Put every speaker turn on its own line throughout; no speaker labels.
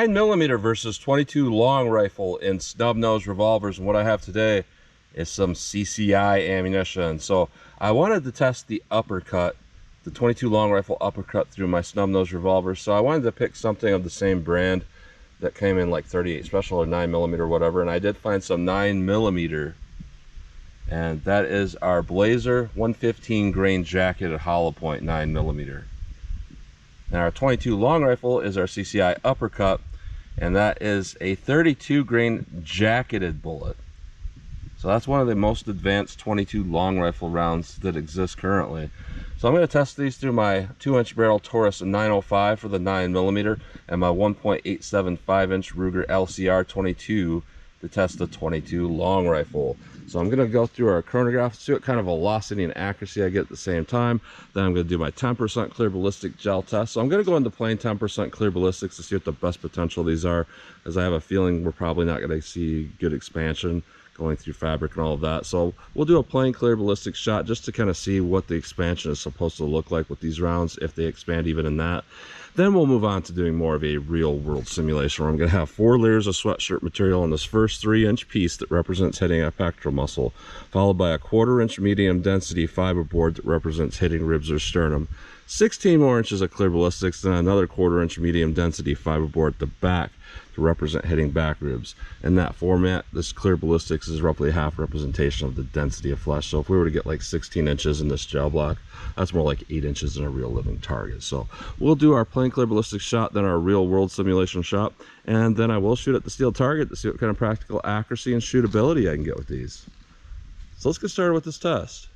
9mm versus 22 long rifle in snub nose revolvers, and what I have today is some CCI ammunition. So I wanted to test the uppercut, the 22 long rifle uppercut through my snub nose revolver. So I wanted to pick something of the same brand that came in like 38 special or 9mm or whatever, and I did find some 9mm, and that is our Blazer 115 grain jacketed hollow point 9mm. And our 22 long rifle is our CCI Uppercut, and that is a 32 grain jacketed bullet. So that's one of the most advanced 22 long rifle rounds that exist currently. So I'm going to test these through my 2-inch barrel Taurus 905 for the 9mm and my 1.875 5-inch Ruger LCR 22 to test the 22 long rifle. So I'm going to go through our chronograph, see what kind of velocity and accuracy I get at the same time. Then I'm going to do my 10% clear ballistic gel test. So I'm going to go into plain 10% clear ballistics to see what the best potential these are, as I have a feeling we're probably not going to see good expansion going through fabric and all of that. So we'll do a plain clear ballistic shot just to kind of see what the expansion is supposed to look like with these rounds, if they expand even in that. Then we'll move on to doing more of a real world simulation where I'm going to have 4 layers of sweatshirt material on this first 3-inch piece that represents hitting a pectoral muscle, followed by a 1/4-inch medium density fiberboard that represents hitting ribs or sternum, 16 more inches of clear ballistics, then another 1/4-inch medium density fiberboard at the back to represent hitting back ribs. In that format, this clear ballistics is roughly half representation of the density of flesh. So if we were to get like 16 inches in this gel block, that's more like 8 inches in a real living target. So we'll do our plain clear ballistics shot, then our real world simulation shot, and then I will shoot at the steel target to see what kind of practical accuracy and shootability I can get with these. So let's get started with this test.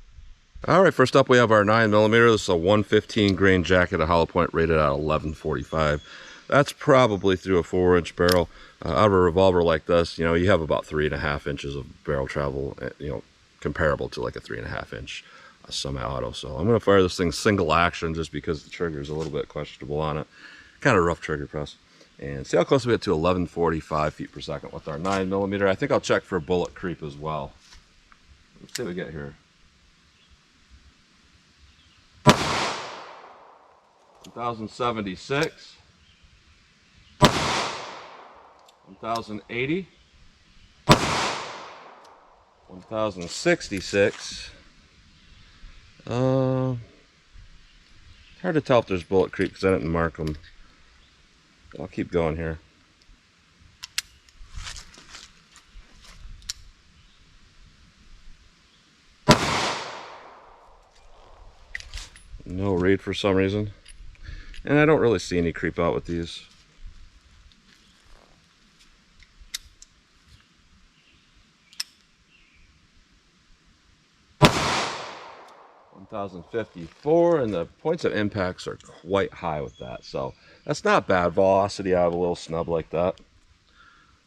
All right, first up we have our 9mm. This is a 115 grain jacket, a hollow point rated at 1145. That's probably through a 4-inch barrel. Out of a revolver like this, you know, you have about 3.5 inches of barrel travel, you know, comparable to like a 3.5-inch semi-auto. So I'm going to fire this thing single action just because the trigger is a little bit questionable on it. Kind of rough trigger press. And see how close we get to 1145 feet per second with our 9mm. I think I'll check for bullet creep as well. Let's see what we get here. 1076. 1080, 1066. Hard to tell if there's bullet creep because I didn't mark them. I'll keep going here. No read for some reason, and I don't really see any creep out with these. 1054, and the points of impacts are quite high with that, so that's not bad velocity out of a little snub like that.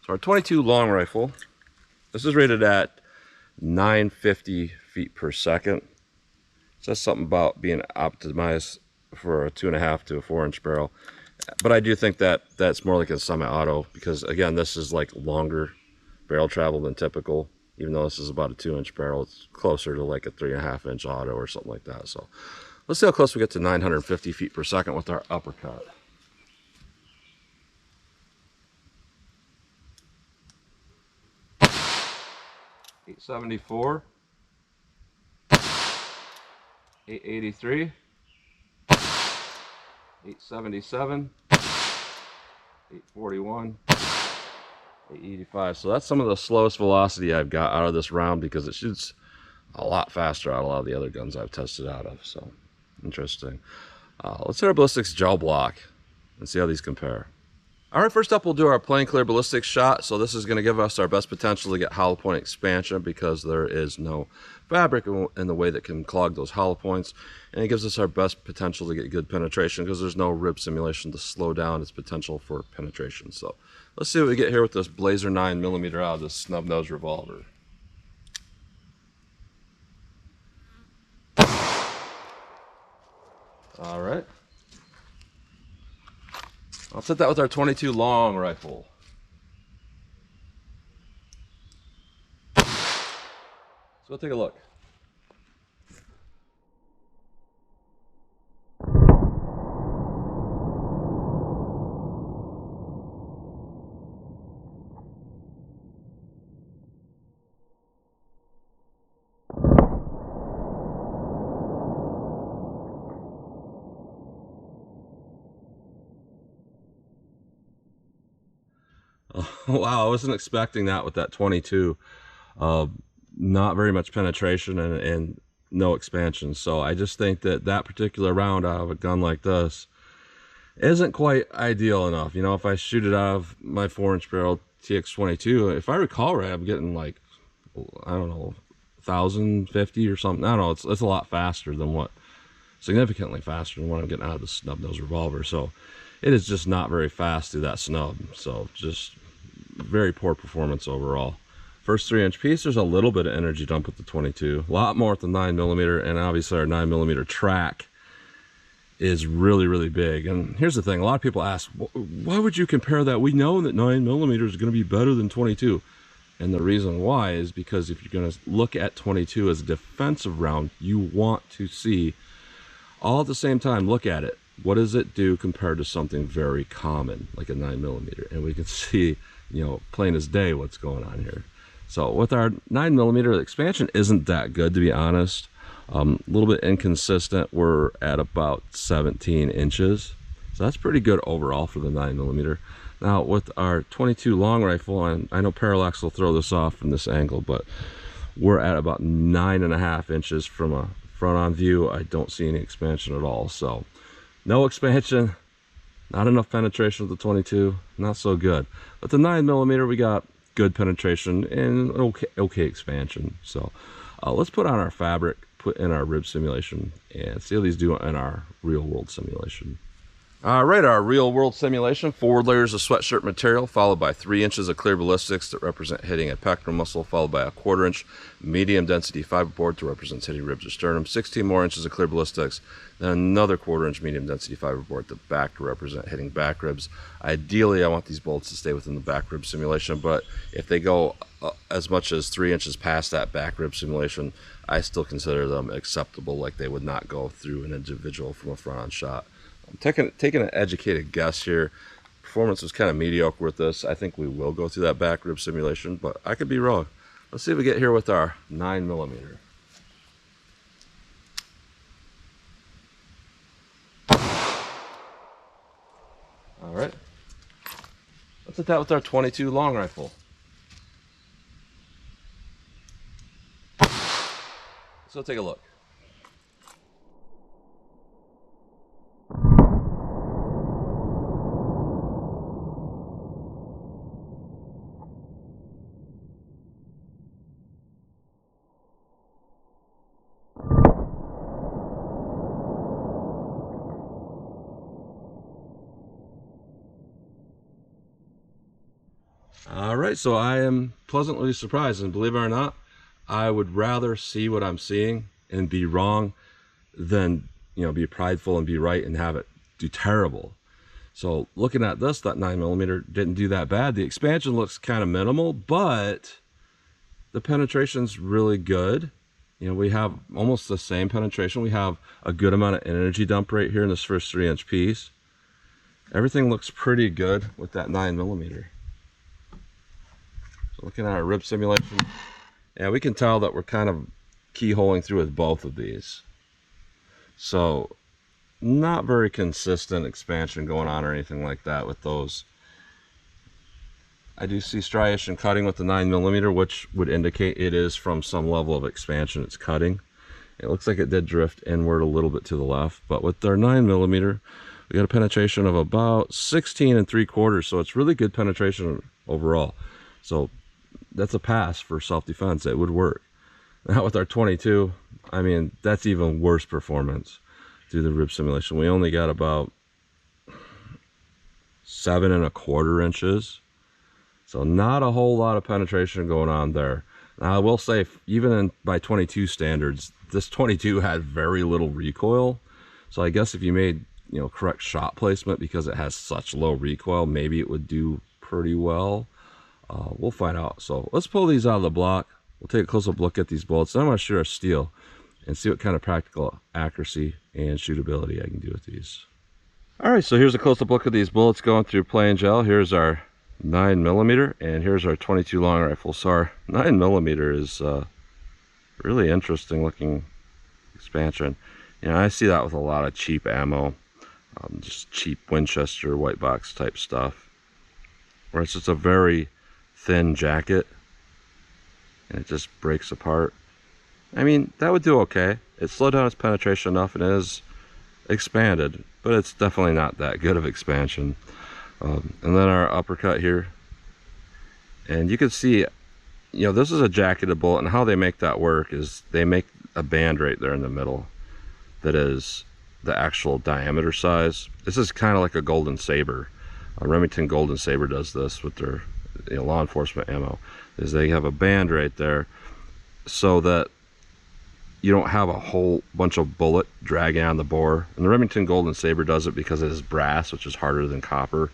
So our 22 long rifle, this is rated at 950 feet per second. It says something about being optimized for a 2.5 to a 4-inch barrel, but I do think that that's more like a semi-auto, because again, this is like longer barrel travel than typical. Even though this is about a 2-inch barrel, it's closer to like a 3.5-inch auto or something like that. So let's see how close we get to 950 feet per second with our uppercut. .874, 883, 877, 841. 885. So that's some of the slowest velocity I've got out of this round, because it shoots a lot faster out of a lot of the other guns I've tested out of. So interesting. Let's hit our ballistics gel block and see how these compare. All right, first up we'll do our plain clear ballistics shot. So this is going to give us our best potential to get hollow point expansion, because there is no fabric in the way that can clog those hollow points, and it gives us our best potential to get good penetration because there's no rib simulation to slow down its potential for penetration. So let's see what we get here with this Blazer 9mm out of this snub nose revolver. All right, I'll set that with our 22 long rifle. So we'll take a look. Wow, I wasn't expecting that with that 22. Not very much penetration and no expansion. So I just think that that particular round out of a gun like this isn't quite ideal enough. You know, if I shoot it out of my 4-inch barrel TX22, if I recall right, I'm getting like, I don't know, 1,050 or something. I don't know, it's a lot faster than what, significantly faster than what I'm getting out of the snub nose revolver. So it is just not very fast through that snub. So just very poor performance overall. First 3-inch piece, there's a little bit of energy dump with the 22, a lot more with the 9mm, and obviously our 9mm track is really, really big. And here's the thing, a lot of people ask, why would you compare that? We know that 9mm is going to be better than 22. And the reason why is because if you're going to look at 22 as a defensive round, you want to see, all at the same time, look at it. What does it do compared to something very common, like a 9mm? And we can see, you know, plain as day what's going on here. So with our 9mm, the expansion isn't that good, to be honest. A little bit inconsistent. We're at about 17 inches. So that's pretty good overall for the 9mm. Now with our 22 long rifle, and I know Parallax will throw this off from this angle, but we're at about 9.5 inches from a front on view. I don't see any expansion at all. So no expansion, not enough penetration with the 22, not so good. But the 9mm, we got good penetration and okay expansion. So let's put on our fabric, put in our rib simulation, and see how these do in our real world simulation. All right, our real world simulation: 4 layers of sweatshirt material, followed by 3 inches of clear ballistics that represent hitting a pectoral muscle, followed by a 1/4 inch medium density fiberboard that represents hitting ribs or sternum, 16 more inches of clear ballistics, then another 1/4 inch medium density fiberboard to back to represent hitting back ribs. Ideally, I want these bolts to stay within the back rib simulation, but if they go as much as 3 inches past that back rib simulation, I still consider them acceptable, like they would not go through an individual from a front on shot. I'm taking an educated guess here. Performance was kind of mediocre with this. I think we will go through that back rib simulation, but I could be wrong. Let's see if we get here with our 9mm. All right. Let's hit that with our 22 long rifle. So take a look. All right, so I am pleasantly surprised, and believe it or not, I would rather see what I'm seeing and be wrong than, you know, be prideful and be right and have it do terrible. So looking at this, that 9mm didn't do that bad. The expansion looks kind of minimal, but the penetration's really good. You know, we have almost the same penetration. We have a good amount of energy dump right here in this first 3-inch piece. Everything looks pretty good with that 9mm. So looking at our rib simulation, yeah, we can tell that we're kind of keyholing through with both of these. So not very consistent expansion going on or anything like that with those. I do see striation cutting with the 9mm, which would indicate it is from some level of expansion it's cutting. It looks like it did drift inward a little bit to the left, but with our 9mm, we got a penetration of about 16 3/4, so it's really good penetration overall. So that's a pass for self-defense. It would work. Now with our 22, I mean, that's even worse performance through the rib simulation. We only got about 7 1/4 inches. So not a whole lot of penetration going on there. Now I will say, even by 22 standards, this 22 had very little recoil. So I guess if you made, you know, correct shot placement, because it has such low recoil, maybe it would do pretty well. We'll find out. So let's pull these out of the block. We'll take a close-up look at these bullets. Then I'm going to shoot our steel and see what kind of practical accuracy and shootability I can do with these. All right, so here's a close-up look at these bullets going through plain gel. Here's our 9mm, and here's our 22 long rifle. So our 9mm is really interesting looking expansion. You know, I see that with a lot of cheap ammo, just cheap Winchester white box type stuff, where it's just a very thin jacket and it just breaks apart. I mean, that would do okay. It slowed down its penetration enough and it is expanded, but it's definitely not that good of expansion. And then our uppercut here, and you can see, you know, this is a jacketed bullet, and how they make that work is they make a band right there in the middle that is the actual diameter size. This is kind of like a Golden Saber. Remington Golden Saber does this with their, you know, law enforcement ammo, is they have a band right there so that you don't have a whole bunch of bullet dragging on the bore. And the Remington Golden Saber does it because it is brass, which is harder than copper.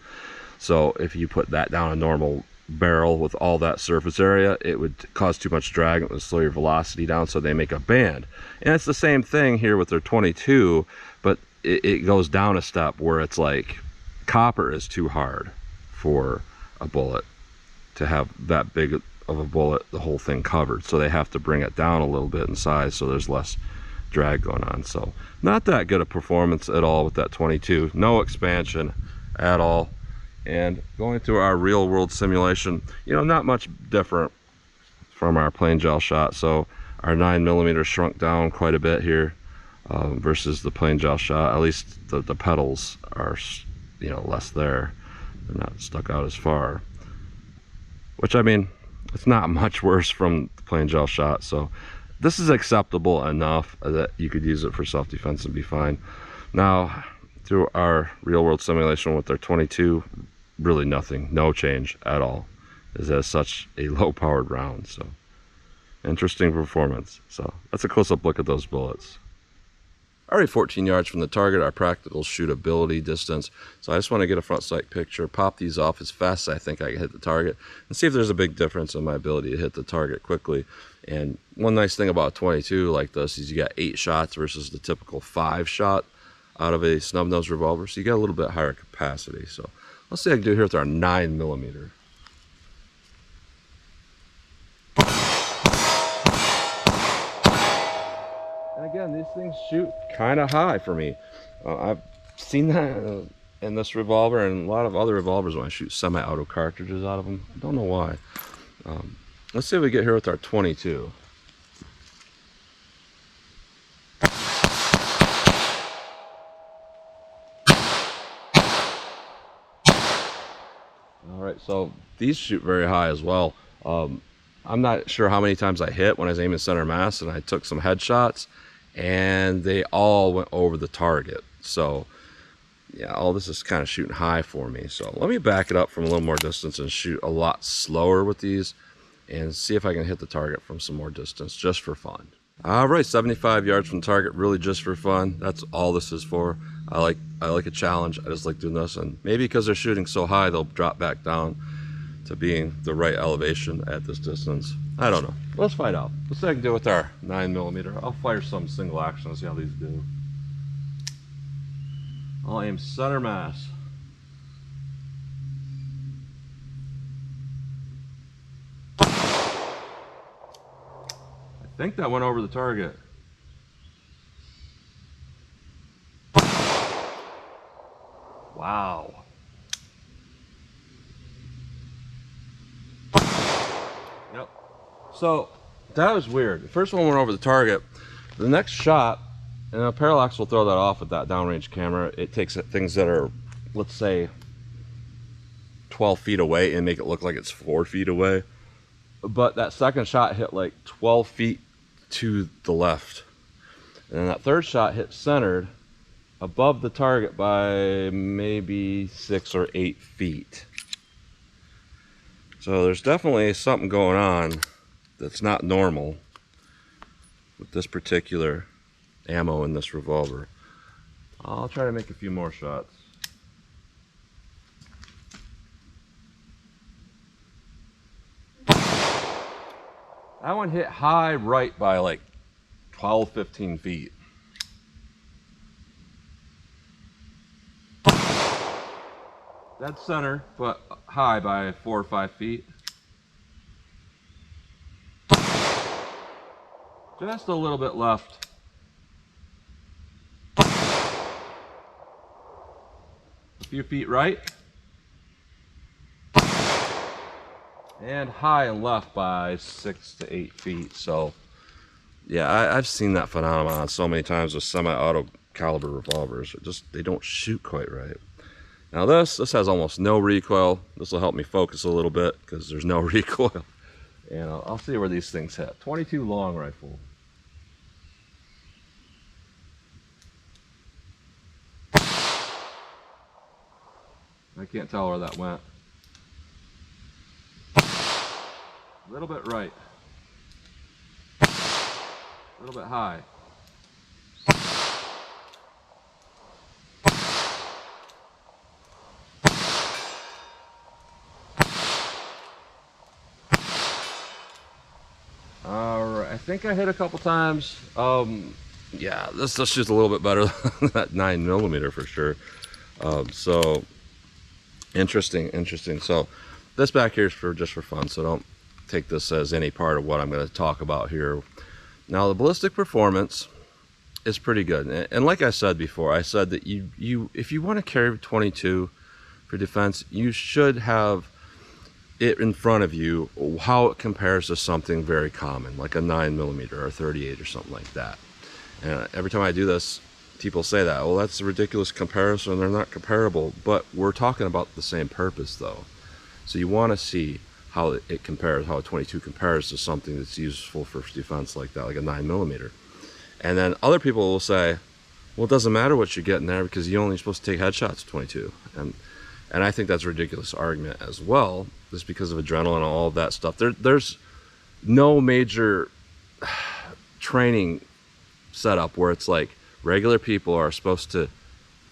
So if you put that down a normal barrel with all that surface area, it would cause too much drag. It would slow your velocity down, so they make a band. And it's the same thing here with their 22, but it goes down a step where it's like copper is too hard for a bullet to have that big of a bullet, the whole thing covered, so they have to bring it down a little bit in size so there's less drag going on. So not that good a performance at all with that 22, no expansion at all. And going through our real world simulation, you know, not much different from our plain gel shot. So our 9mm shrunk down quite a bit here versus the plain gel shot. At least the petals are, you know, less there. They're not stuck out as far, which, I mean, it's not much worse from the plain gel shot. So this is acceptable enough that you could use it for self-defense and be fine. Now, through our real world simulation with our 22, really nothing, no change at all. It has such a low powered round. So interesting performance. So that's a close-up look at those bullets. Already 14 yards from the target, our practical shootability distance. So I just want to get a front sight picture, pop these off as fast as I think I can hit the target, and see if there's a big difference in my ability to hit the target quickly. And one nice thing about 22 like this is you got 8 shots versus the typical 5 shot out of a snub nose revolver. So you got a little bit higher capacity. So let's see what I can do here with our 9mm. And again, these things shoot kind of high for me. I've seen that in this revolver and a lot of other revolvers when I shoot semi-auto cartridges out of them. I don't know why. Let's see what we get here with our 22. All right, so these shoot very high as well. I'm not sure how many times I hit when I was aiming center mass, and I took some headshots and they all went over the target. So yeah, all this is kind of shooting high for me. So let me back it up from a little more distance and shoot a lot slower with these and see if I can hit the target from some more distance just for fun. All right, 75 yards from target, really just for fun. That's all this is for. I like a challenge. I just like doing this, and maybe because they're shooting so high, they'll drop back down to being the right elevation at this distance. I don't know. Let's find out. Let's see what I can do with our 9mm. I'll fire some single action and see how these do. I'll aim center mass. I think that went over the target. Wow. Yep. So that was weird. The first one went over the target. The next shot, and a parallax will throw that off with that downrange camera. It takes things that are, let's say, 12 feet away and make it look like it's 4 feet away. But that second shot hit like 12 feet to the left. And then that third shot hit centered above the target by maybe 6 or 8 feet. So there's definitely something going on that's not normal with this particular ammo in this revolver. I'll try to make a few more shots. That one hit high right by like 12, 15 feet. Dead center, but high by 4 or 5 feet. Just a little bit left. A few feet right. and high and left by 6 to 8 feet. So yeah, I've seen that phenomenon so many times with semi-auto caliber revolvers. They don't shoot quite right. Now this has almost no recoil. This will help me focus a little bit because there's no recoil. And I'll see where these things hit. 22 long rifle. I can't tell where that went. A little bit right. A little bit high. Alright, I think I hit a couple times. Yeah, this shoots a little bit better than that 9mm for sure. So interesting. So this back here is just for fun, so don't take this as any part of what I'm going to talk about here. Now the ballistic performance is pretty good, and like I said before, I said that if you want to carry 22 for defense, you should have it in front of you how it compares to something very common like a 9mm or a 38 or something like that. And every time I do this, people say that, well, that's a ridiculous comparison, they're not comparable, but we're talking about the same purpose though. So you want to see how it compares, how a 22 compares to something that's useful for defense like that, like a 9mm. And then other people will say, well, it doesn't matter what you get in there because you're only supposed to take headshots with 22. And I think that's a ridiculous argument as well, just because of adrenaline and all of that stuff. There's no major training setup where it's like regular people are supposed to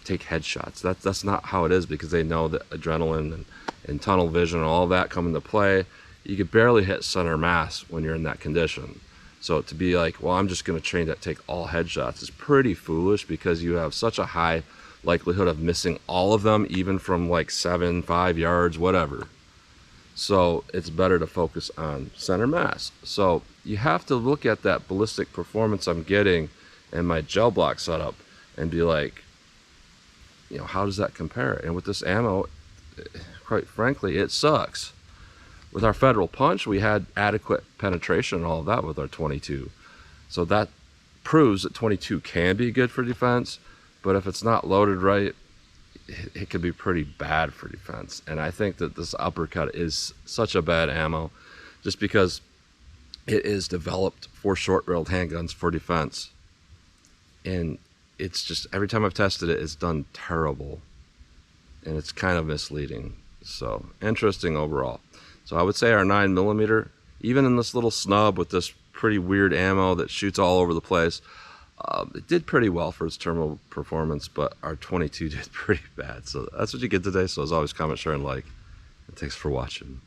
take headshots. That's not how it is, because they know that adrenaline and tunnel vision and all that come into play. You could barely hit center mass when you're in that condition. So to be like, well, I'm just going to train to take all headshots is pretty foolish, because you have such a high likelihood of missing all of them, even from like 5 yards, whatever. So it's better to focus on center mass. So you have to look at that ballistic performance I'm getting in my gel block setup and be like, you know, how does that compare? And with this ammo, quite frankly, it sucks. With our Federal Punch, we had adequate penetration and all of that with our 22. So that proves that 22 can be good for defense, but if it's not loaded right, it could be pretty bad for defense. And I think that this Uppercut is such a bad ammo just because it is developed for short-barreled handguns for defense. And it's just, every time I've tested it, it's done terrible. And it's kind of misleading. So, interesting overall. So I would say our 9mm, even in this little snub with this pretty weird ammo that shoots all over the place, it did pretty well for its terminal performance, but our 22 did pretty bad. So that's what you get today. So as always, comment, share, and like. And thanks for watching.